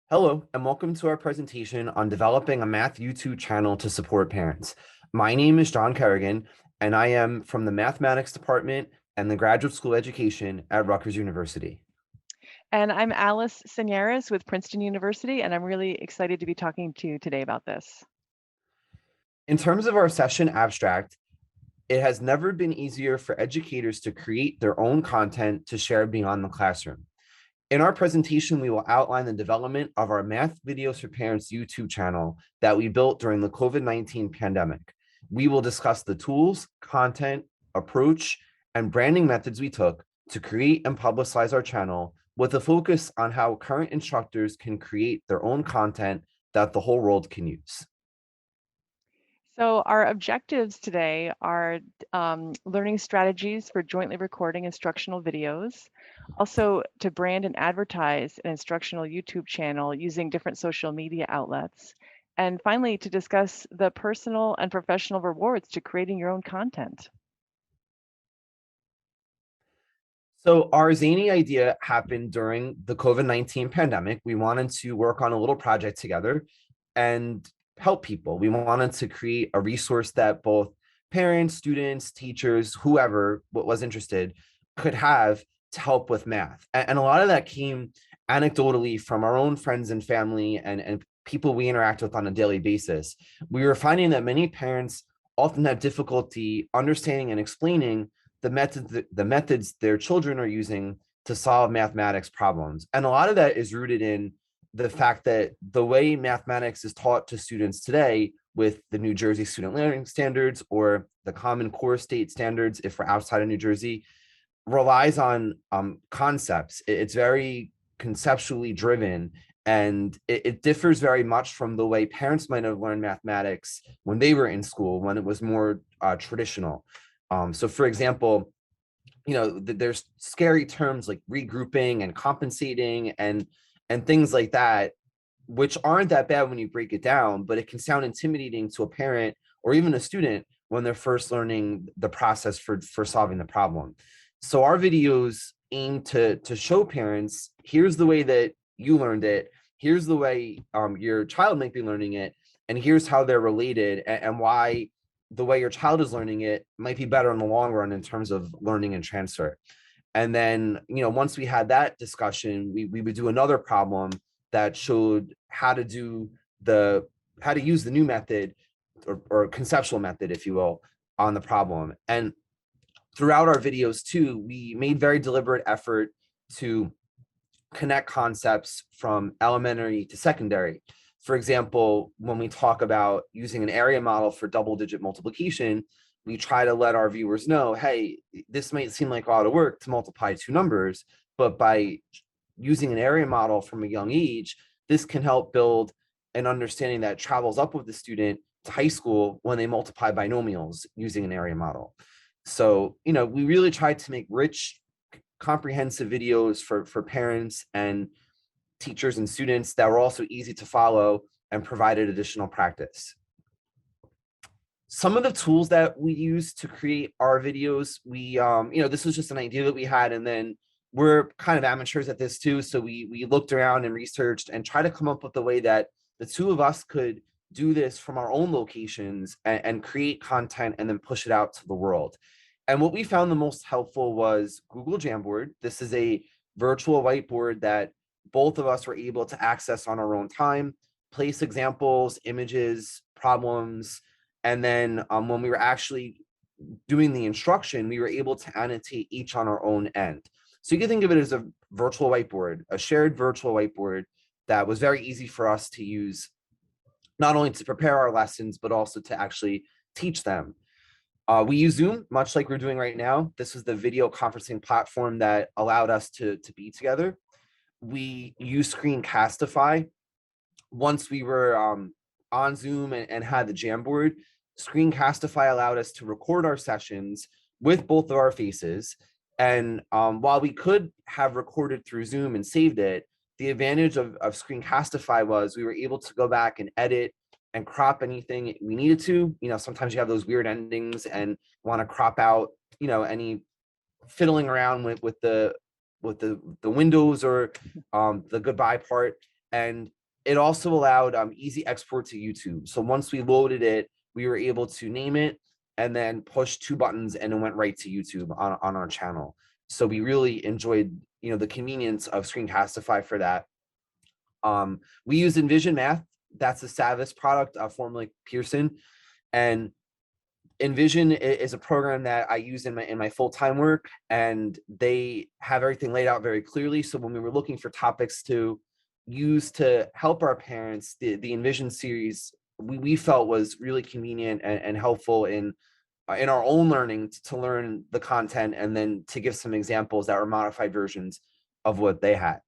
Hello, and welcome to our presentation on developing a math YouTube channel to support parents. My name is John Kerrigan, and I am from the Mathematics Department and the Graduate School Education at Rutgers University. And I'm Alice Senares with Princeton University, and I'm really excited to be talking to you today about this. In terms of our session abstract, it has never been easier for educators to create their own content to share beyond the classroom. In our presentation, we will outline the development of our Math Videos for Parents YouTube channel that we built during the COVID-19 pandemic. We will discuss the tools, content, approach, and branding methods we took to create and publicize our channel with a focus on how current instructors can create their own content that the whole world can use. So our objectives today are learning strategies for jointly recording instructional videos, also to brand and advertise an instructional YouTube channel using different social media outlets, and finally to discuss the personal and professional rewards to creating your own content. So our zany idea happened during the COVID-19 pandemic. We wanted to work on a little project together and help people. We wanted to create a resource that both parents, students, teachers, whoever was interested could have to help with math. And a lot of that came anecdotally from our own friends and family and people we interact with on a daily basis. We were finding that many parents often have difficulty understanding and explaining the methods their children are using to solve mathematics problems. And a lot of that is rooted in the fact that the way mathematics is taught to students today with the New Jersey student learning standards or the Common Core state standards, if we're outside of New Jersey, relies on concepts. It's very conceptually driven, and it differs very much from the way parents might have learned mathematics when they were in school, when it was more traditional. So for example, there's scary terms like regrouping and compensating and things like that, which aren't that bad when you break it down, but it can sound intimidating to a parent or even a student when they're first learning the process for solving the problem. So our videos aim to show parents, here's the way that you learned it, here's the way your child might be learning it, and here's how they're related and why the way your child is learning it might be better in the long run in terms of learning and transfer. And then, once we had that discussion, we would do another problem that showed how to use the new method or conceptual method, if you will, on the problem. And throughout our videos too, we made very deliberate effort to connect concepts from elementary to secondary. For example, when we talk about using an area model for double digit multiplication, we try to let our viewers know, hey, this might seem like a lot of work to multiply two numbers, but by using an area model from a young age, this can help build an understanding that travels up with the student to high school when they multiply binomials using an area model. So, we really tried to make rich, comprehensive videos for parents and teachers and students that were also easy to follow and provided additional practice. Some of the tools that we use to create our videos, this was just an idea that we had, and then we're kind of amateurs at this too. So we looked around and researched and tried to come up with a way that the two of us could do this from our own locations and create content and then push it out to the world. And what we found the most helpful was Google Jamboard. This is a virtual whiteboard that both of us were able to access on our own time, place examples, images, problems, and then when we were actually doing the instruction, we were able to annotate each on our own end. So you can think of it as a virtual whiteboard, a shared virtual whiteboard that was very easy for us to use, not only to prepare our lessons, but also to actually teach them. We use Zoom, much like we're doing right now. This is the video conferencing platform that allowed us to be together. We use Screencastify. Once we were on Zoom and had the Jamboard, Screencastify allowed us to record our sessions with both of our faces. And while we could have recorded through Zoom and saved it, the advantage of Screencastify was we were able to go back and edit and crop anything we needed to. Sometimes you have those weird endings and want to crop out, any fiddling around with the windows or the goodbye part. And it also allowed easy export to YouTube. So once we loaded it, we were able to name it and then push two buttons and it went right to YouTube on our channel. So we really enjoyed, the convenience of Screencastify for that. We use Envision Math. That's a Savvis product, formerly Pearson. And Envision is a program that I use in my full-time work, and they have everything laid out very clearly. So when we were looking for topics to use to help our parents, the Envision series we felt was really convenient and helpful in our own learning to learn the content and then to give some examples that were modified versions of what they had.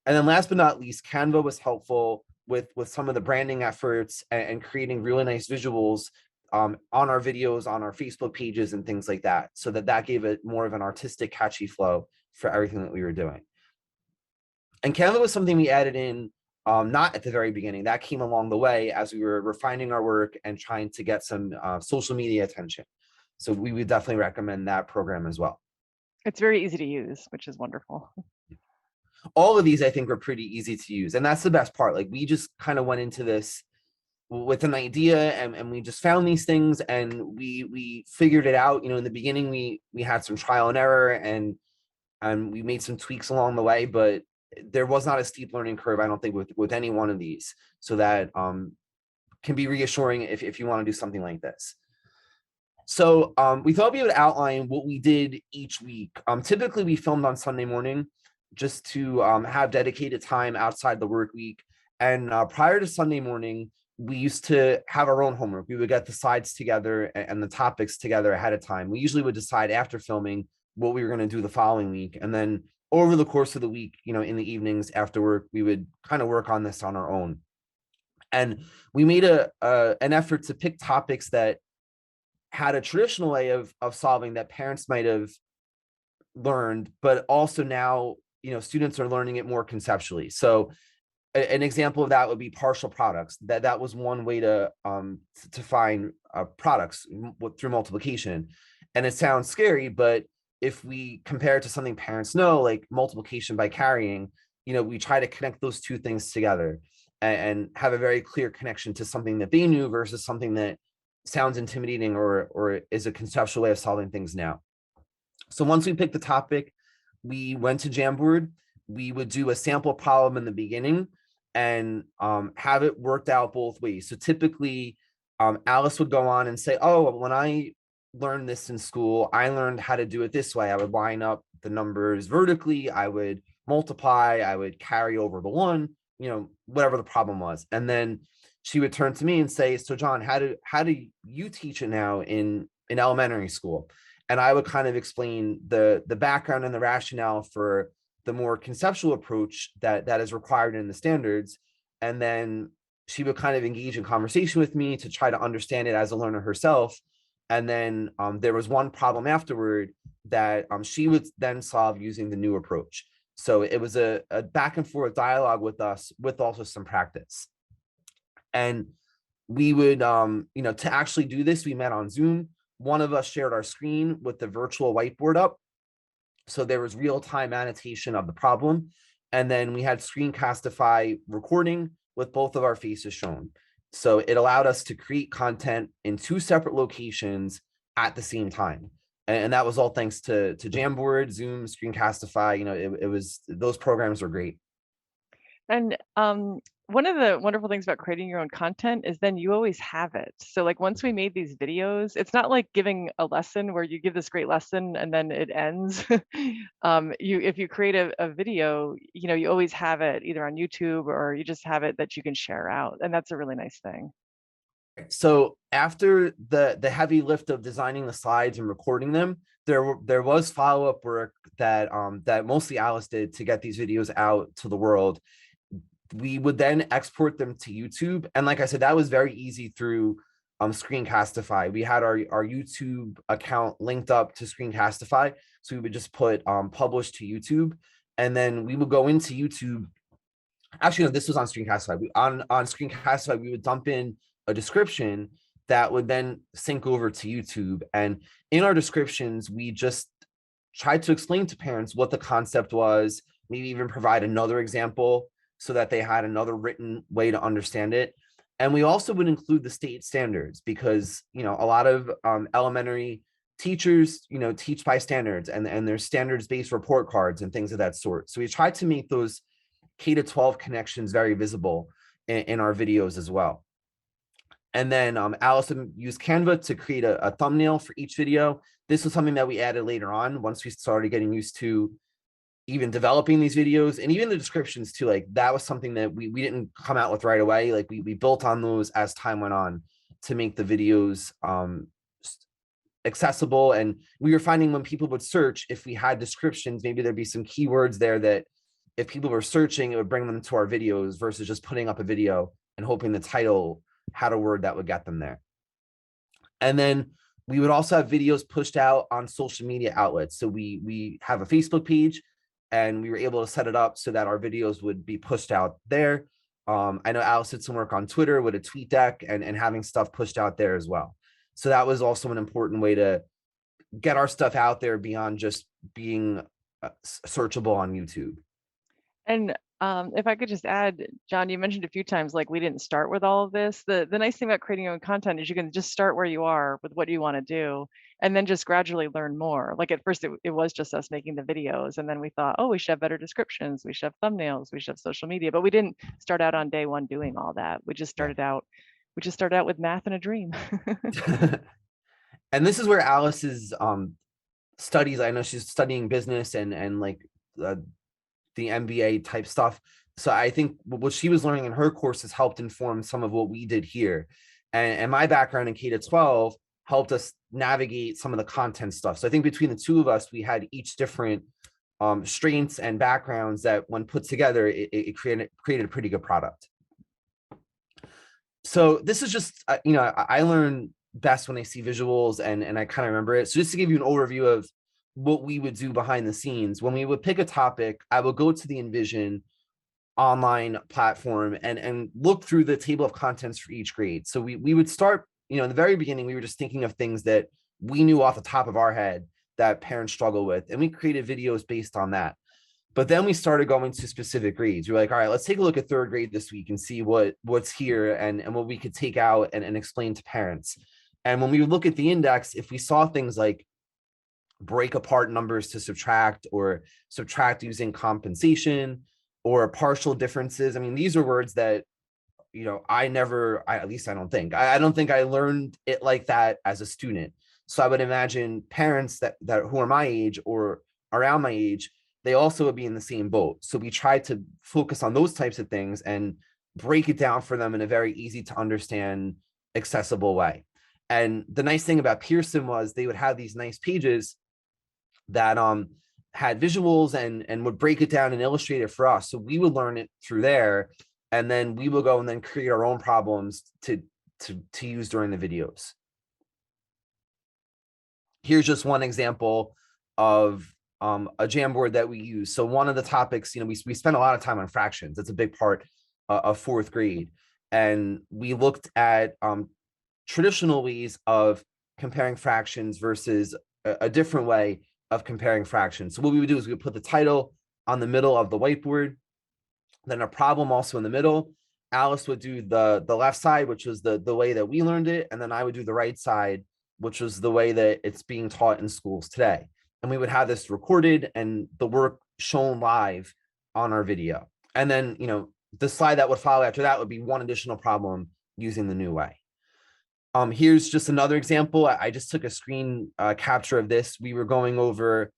And then last but not least, Canva was helpful with some of the branding efforts and creating really nice visuals on our videos, on our Facebook pages and things like that. So that gave it more of an artistic, catchy flow for everything that we were doing. And Canva was something we added in not at the very beginning. That came along the way as we were refining our work and trying to get some social media attention. So we would definitely recommend that program as well. It's very easy to use, which is wonderful. All of these, I think, are pretty easy to use. And that's the best part. Like, we just kind of went into this with an idea and we just found these things and we figured it out. In the beginning, we had some trial and error and we made some tweaks along the way, but there was not a steep learning curve, I don't think, with any one of these. So that can be reassuring if you want to do something like this. So we thought we would outline what we did each week. Typically, we filmed on Sunday morning just to have dedicated time outside the work week. And prior to Sunday morning, we used to have our own homework. We would get the slides together and the topics together ahead of time. We usually would decide after filming what we were going to do the following week. And then over the course of the week, in the evenings after work, we would kind of work on this on our own. And we made an effort to pick topics that had a traditional way of solving that parents might have learned, but also now, students are learning it more conceptually. So an example of that would be partial products. That was one way to find products through multiplication. And it sounds scary, but if we compare it to something parents know, like multiplication by carrying, we try to connect those two things together and have a very clear connection to something that they knew versus something that sounds intimidating or is a conceptual way of solving things now. So once we picked the topic, we went to Jamboard. We would do a sample problem in the beginning and have it worked out both ways. So typically, Alice would go on and say, oh, when I learned this in school, I learned how to do it this way. I would line up the numbers vertically. I would multiply. I would carry over the one, whatever the problem was. And then she would turn to me and say, so John, how do you teach it now in elementary school? And I would kind of explain the background and the rationale for the more conceptual approach that is required in the standards. And then she would kind of engage in conversation with me to try to understand it as a learner herself. And then there was one problem afterward that she would then solve using the new approach. So it was a back and forth dialogue with us, with also some practice. And we would, to actually do this, we met on Zoom. One of us shared our screen with the virtual whiteboard up. So there was real-time annotation of the problem. And then we had Screencastify recording with both of our faces shown. So it allowed us to create content in two separate locations at the same time. And that was all thanks to Jamboard, Zoom, Screencastify. It was, those programs were great. And one of the wonderful things about creating your own content is then you always have it. So like once we made these videos, it's not like giving a lesson where you give this great lesson and then it ends. If you create a video, you always have it either on YouTube or you just have it that you can share out. And that's a really nice thing. So after the heavy lift of designing the slides and recording them, there was follow-up work that mostly Alice did to get these videos out to the world. We would then export them to YouTube. And like I said, that was very easy through Screencastify. We had our YouTube account linked up to Screencastify. So we would just put publish to YouTube. And then we would go into YouTube. Actually, no, this was on Screencastify. On Screencastify, we would dump in a description that would then sync over to YouTube. And in our descriptions, we just tried to explain to parents what the concept was, maybe even provide another example so that they had another written way to understand it. And we also would include the state standards because, a lot of elementary teachers, teach by standards, and there's standards-based report cards and things of that sort. So we tried to make those K to 12 connections very visible in our videos as well. And then Allison used Canva to create a thumbnail for each video. This was something that we added later on once we started getting used to even developing these videos, and even the descriptions too. Like that was something that we didn't come out with right away. Like we built on those as time went on to make the videos accessible. And we were finding when people would search, if we had descriptions, maybe there'd be some keywords there that if people were searching, it would bring them to our videos versus just putting up a video and hoping the title had a word that would get them there. And then we would also have videos pushed out on social media outlets. So we have a Facebook page, and we were able to set it up so that our videos would be pushed out there. I know Alice did some work on Twitter with a tweet deck and having stuff pushed out there as well. So that was also an important way to get our stuff out there beyond just being searchable on YouTube. And if I could just add, John, you mentioned a few times like we didn't start with all of this. The nice thing about creating your own content is you can just start where you are with what you want to do, and then just gradually learn more. Like at first it was just us making the videos, and then we thought, oh, we should have better descriptions, we should have thumbnails, we should have social media. But we didn't start out on day one doing all that. We just started out with math and a dream. And this is where Alice's studies, I know she's studying business and like the MBA type stuff. So I think what she was learning in her courses helped inform some of what we did here. And my background in K to 12 helped us navigate some of the content stuff. So I think between the two of us, we had each different strengths and backgrounds that when put together, it created a pretty good product. So this is just, I learn best when I see visuals and I kind of remember it. So just to give you an overview of what we would do behind the scenes, when we would pick a topic, I would go to the Envision online platform and look through the table of contents for each grade. So we would start, in the very beginning, we were just thinking of things that we knew off the top of our head that parents struggle with. And we created videos based on that. But then we started going to specific grades. We were like, all right, let's take a look at third grade this week and see what's here and what we could take out and explain to parents. And when we would look at the index, if we saw things like break apart numbers to subtract, or subtract using compensation, or partial differences, I mean, these are words that, at least I don't think, I don't think I learned it like that as a student. So I would imagine parents that who are my age or around my age, they also would be in the same boat. So we tried to focus on those types of things and break it down for them in a very easy to understand, accessible way. And the nice thing about Pearson was they would have these nice pages that had visuals and would break it down and illustrate it for us. So we would learn it through there, and then we will go and then create our own problems to use during the videos. Here's just one example of a Jamboard that we use. So one of the topics, we spent a lot of time on fractions. That's a big part of fourth grade. And we looked at traditional ways of comparing fractions versus a different way of comparing fractions. So what we would do is we would put the title on the middle of the whiteboard, then a problem also in the middle. Alice would do the left side, which was the way that we learned it. And then I would do the right side, which was the way that it's being taught in schools today. And we would have this recorded and the work shown live on our video. And then, the slide that would follow after that would be one additional problem using the new way. Here's just another example. I just took a screen capture of this. We were going over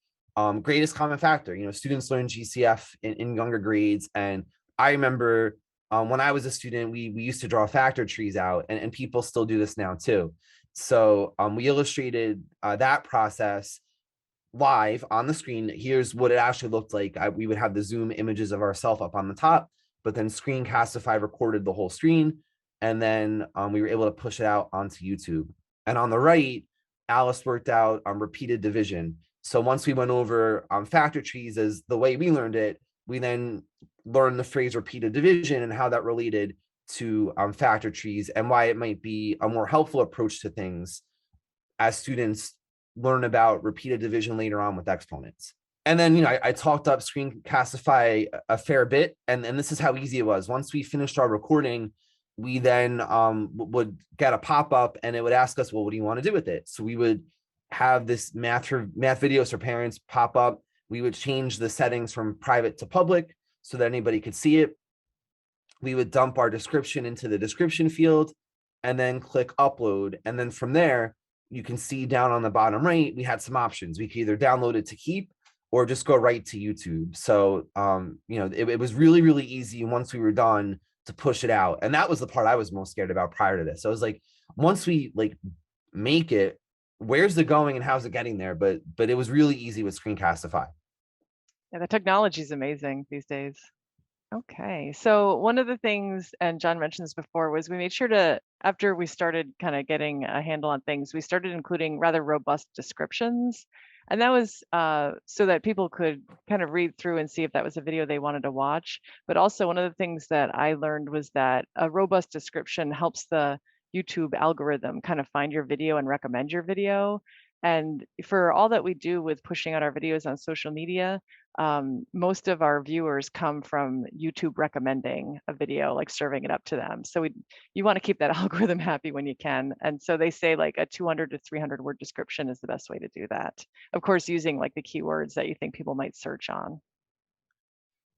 greatest common factor. Students learn GCF in younger grades. And I remember when I was a student, we used to draw factor trees out, and people still do this now too. So we illustrated that process live on the screen. Here's what it actually looked like. We would have the Zoom images of ourselves up on the top, but then Screencastify recorded the whole screen. And then we were able to push it out onto YouTube. And on the right, Alice worked out repeated division. So once we went over factor trees as the way we learned it, we then learned the phrase repeated division and how that related to factor trees and why it might be a more helpful approach to things as students learn about repeated division later on with exponents. And then, I talked up Screencastify a fair bit, and this is how easy it was. Once we finished our recording, we then would get a pop-up, and it would ask us, well, what do you want to do with it? So we would have this math videos for parents pop up. We would change the settings from private to public so that anybody could see it. We would dump our description into the description field and then click upload. And then from there, you can see down on the bottom right, we had some options. We could either download it to keep or just go right to YouTube. So, it was really, really easy once we were done to push it out. And that was the part I was most scared about prior to this. So I was like, once we make it, where's it going and how's it getting there? But it was really easy with Screencastify. Yeah, the technology is amazing these days. Okay, so one of the things, and John mentioned this before, was we made sure to, after we started kind of getting a handle on things, we started including rather robust descriptions. And that was so that people could kind of read through and see if that was a video they wanted to watch. But also one of the things that I learned was that a robust description helps the YouTube algorithm kind of find your video and recommend your video. And for all that we do with pushing out our videos on social media, most of our viewers come from YouTube recommending a video, like serving it up to them. So you want to keep that algorithm happy when you can. And so they say like a 200 to 300 word description is the best way to do that. Of course, using like the keywords that you think people might search on.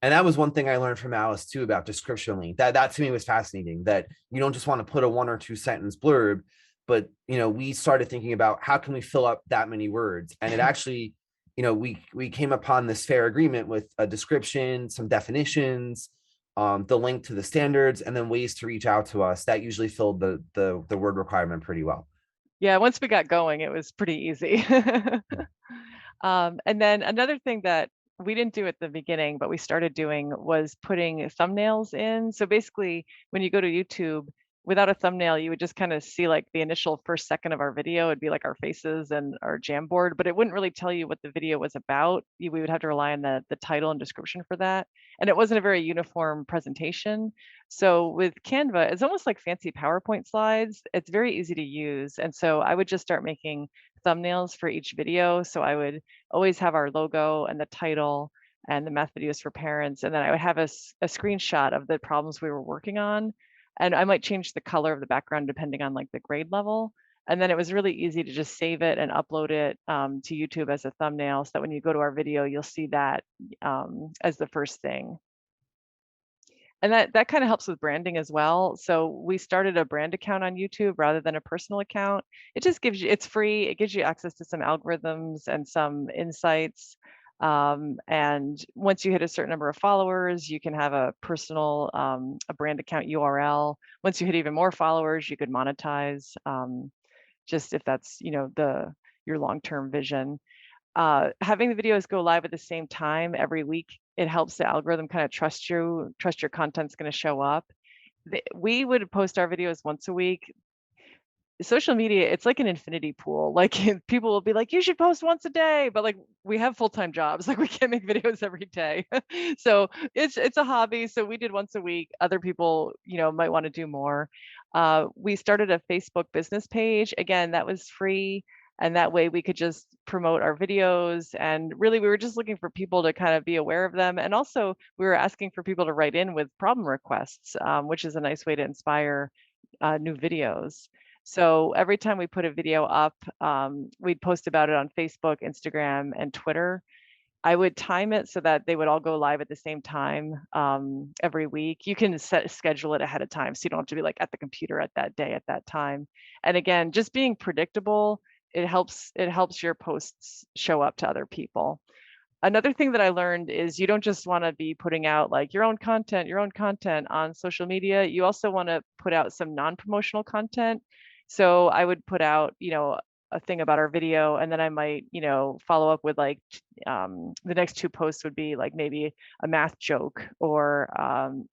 And that was one thing I learned from Alice too about description link. That to me was fascinating. That you don't just want to put a 1 or 2 sentence blurb, but we started thinking about how can we fill up that many words. And it actually, we came upon this fair agreement with a description, some definitions, the link to the standards, and then ways to reach out to us. That usually filled the word requirement pretty well. Yeah, once we got going, it was pretty easy. And then another thing that we didn't do at the beginning, but we started doing was putting thumbnails in. So basically, when you go to YouTube, without a thumbnail, you would just kind of see like the initial first second of our video. It'd be like our faces and our Jamboard, but it wouldn't really tell you what the video was about. We would have to rely on the title and description for that. And it wasn't a very uniform presentation. So with Canva, it's almost like fancy PowerPoint slides. It's very easy to use. And so I would just start making thumbnails for each video. So I would always have our logo and the title and the math videos for parents. And then I would have a screenshot of the problems we were working on. And I might change the color of the background depending on like the grade level. And then it was really easy to just save it and upload it to YouTube as a thumbnail so that when you go to our video, you'll see that as the first thing. And that kind of helps with branding as well. So we started a brand account on YouTube rather than a personal account. It just gives you, it's free. It gives you access to some algorithms and some insights. And once you hit a certain number of followers, you can have a personal, a brand account URL. Once you hit even more followers, you could monetize, just if that's, your long-term vision. Having the videos go live at the same time every week, it helps the algorithm kind of trust your content's going to show up. We would post our videos once a week. Social media, it's like an infinity pool. Like people will be like, you should post once a day, but like we have full-time jobs, like we can't make videos every day. So it's a hobby. So we did once a week. Other people, might want to do more. We started a Facebook business page. Again, that was free. And that way we could just promote our videos. And really, we were just looking for people to kind of be aware of them. And also, we were asking for people to write in with problem requests, which is a nice way to inspire new videos. So every time we put a video up, we'd post about it on Facebook, Instagram, and Twitter. I would time it so that they would all go live at the same time every week. You can schedule it ahead of time, so you don't have to be like at the computer at that day at that time. And again, just being predictable, it helps your posts show up to other people. Another thing that I learned is you don't just want to be putting out like your own content on social media. You also want to put out some non-promotional content. So I would put out, a thing about our video, and then I might, follow up with like the next 2 posts would be like maybe a math joke or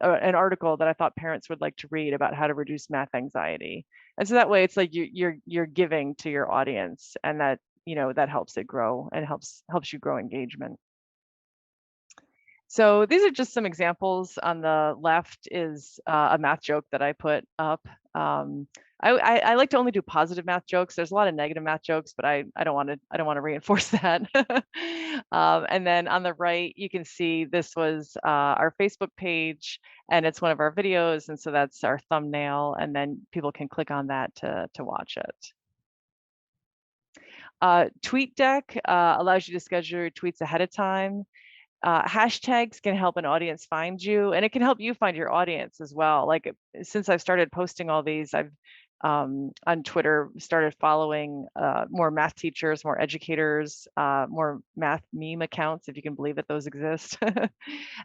an article that I thought parents would like to read about how to reduce math anxiety. And so that way it's like you're giving to your audience, and that that helps it grow and helps you grow engagement. So these are just some examples. On the left is a math joke that I put up. I like to only do positive math jokes. There's a lot of negative math jokes, but I don't want to reinforce that. And then on the right, you can see this was our Facebook page, and it's one of our videos, and so that's our thumbnail, and then people can click on that to watch it. TweetDeck allows you to schedule your tweets ahead of time. Hashtags can help an audience find you, and it can help you find your audience as well. Like since I've started posting all these, I've on Twitter started following more math teachers, more educators, more math meme accounts, if you can believe that those exist.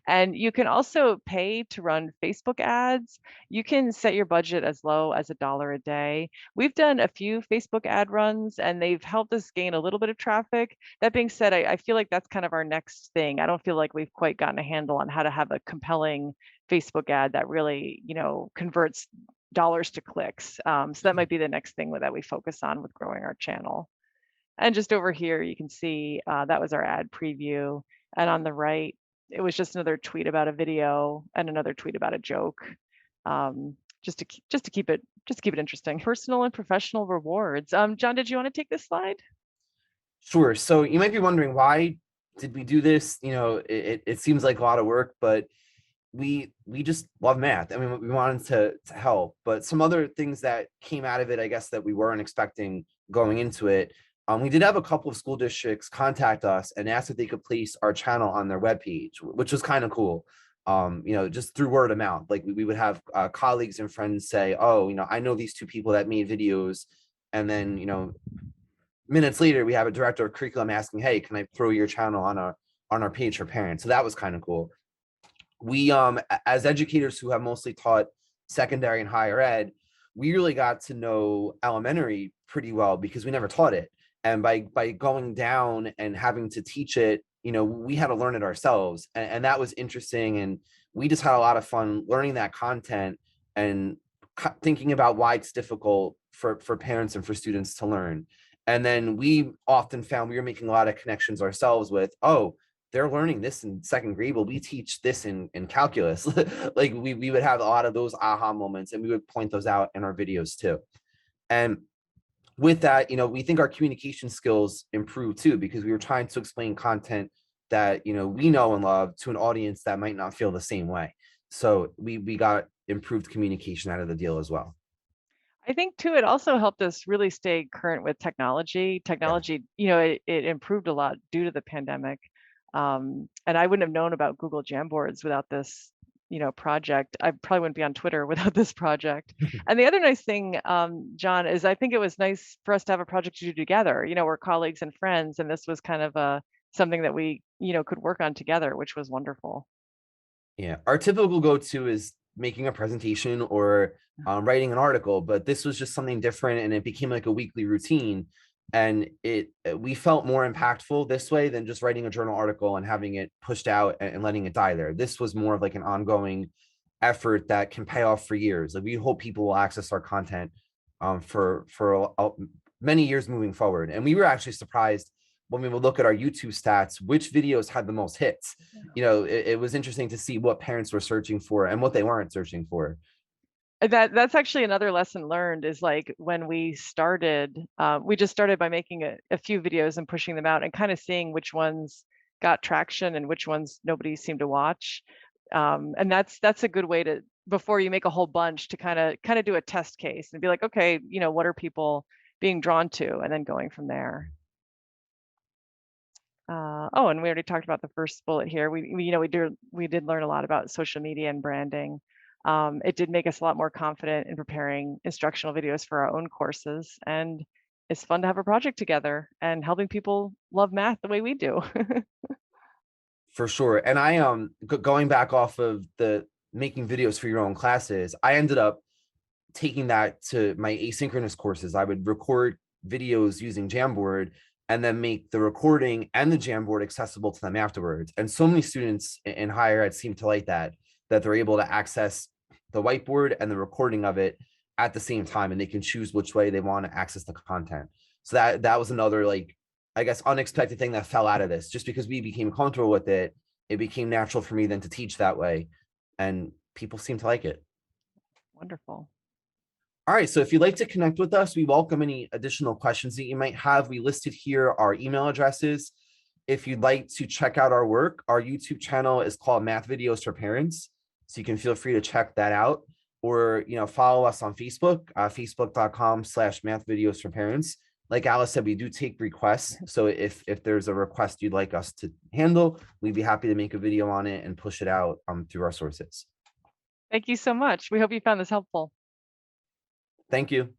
And you can also pay to run Facebook ads. You can set your budget as low as $1 a day. We've done a few Facebook ad runs and they've helped us gain a little bit of traffic. That being said, I feel like that's kind of our next thing. I don't feel like we've quite gotten a handle on how to have a compelling Facebook ad that really, converts dollars to clicks. So that might be the next thing that we focus on with growing our channel. And just over here, you can see that was our ad preview. And on the right, it was just another tweet about a video and another tweet about a joke. Just to keep it interesting. Personal and professional rewards. John, did you want to take this slide? Sure. So you might be wondering, why did we do this? It seems like a lot of work, but we just love math. I mean, we wanted to help, but some other things that came out of it, I guess, that we weren't expecting going into it. We did have a couple of school districts contact us and ask if they could place our channel on their webpage, which was kind of cool. Just through word of mouth, like we would have colleagues and friends say, oh, I know these two people that made videos. And then, minutes later, we have a director of curriculum asking, hey, can I throw your channel on our page for parents? So that was kind of cool. We, as educators who have mostly taught secondary and higher ed, we really got to know elementary pretty well because we never taught it. And by going down and having to teach it, we had to learn it ourselves. And that was interesting. And we just had a lot of fun learning that content and thinking about why it's difficult for parents and for students to learn. And then we often found we were making a lot of connections ourselves with, oh, they're learning this in second grade. Well, we teach this in calculus. Like we would have a lot of those aha moments, and we would point those out in our videos too. And with that, we think our communication skills improve too, because we were trying to explain content that, we know and love to an audience that might not feel the same way. So we got improved communication out of the deal as well. I think too, it also helped us really stay current with technology. Yeah. Technology, it improved a lot due to the pandemic. And I wouldn't have known about Google Jamboards without this, project. I probably wouldn't be on Twitter without this project. And the other nice thing, John, is I think it was nice for us to have a project to do together. We're colleagues and friends, and this was kind of something that we, could work on together, which was wonderful. Yeah, our typical go-to is making a presentation or writing an article, but this was just something different, and it became like a weekly routine. And we felt more impactful this way than just writing a journal article and having it pushed out and letting it die there. This was more of like an ongoing effort that can pay off for years. Like, we hope people will access our content for many years moving forward. And we were actually surprised when we would look at our YouTube stats, which videos had the most hits. It was interesting to see what parents were searching for and what they weren't searching for. That's actually another lesson learned, is like when we started, we just started by making a few videos and pushing them out and kind of seeing which ones got traction and which ones nobody seemed to watch. And that's a good way to, before you make a whole bunch, to kind of do a test case and be like, okay, what are people being drawn to, and then going from there. Oh, and we already talked about the first bullet here. We did learn a lot about social media and branding. It did make us a lot more confident in preparing instructional videos for our own courses, and it's fun to have a project together and helping people love math the way we do. For sure. And I going back off of the making videos for your own classes, I ended up taking that to my asynchronous courses. I would record videos using Jamboard and then make the recording and the Jamboard accessible to them afterwards. And so many students in higher ed seem to like that they're able to access the whiteboard and the recording of it at the same time, and they can choose which way they want to access the content. So that was another, like, I guess, unexpected thing that fell out of this. Just because we became comfortable with it, it became natural for me then to teach that way, and people seem to like it. Wonderful. All right, so if you'd like to connect with us, we welcome any additional questions that you might have. We listed here our email addresses. If you'd like to check out our work, our YouTube channel is called Math Videos for Parents. So you can feel free to check that out, or follow us on Facebook, facebook.com/math videos for parents. Like Alice said, we do take requests. So if there's a request you'd like us to handle, we'd be happy to make a video on it and push it out through our sources. Thank you so much. We hope you found this helpful. Thank you.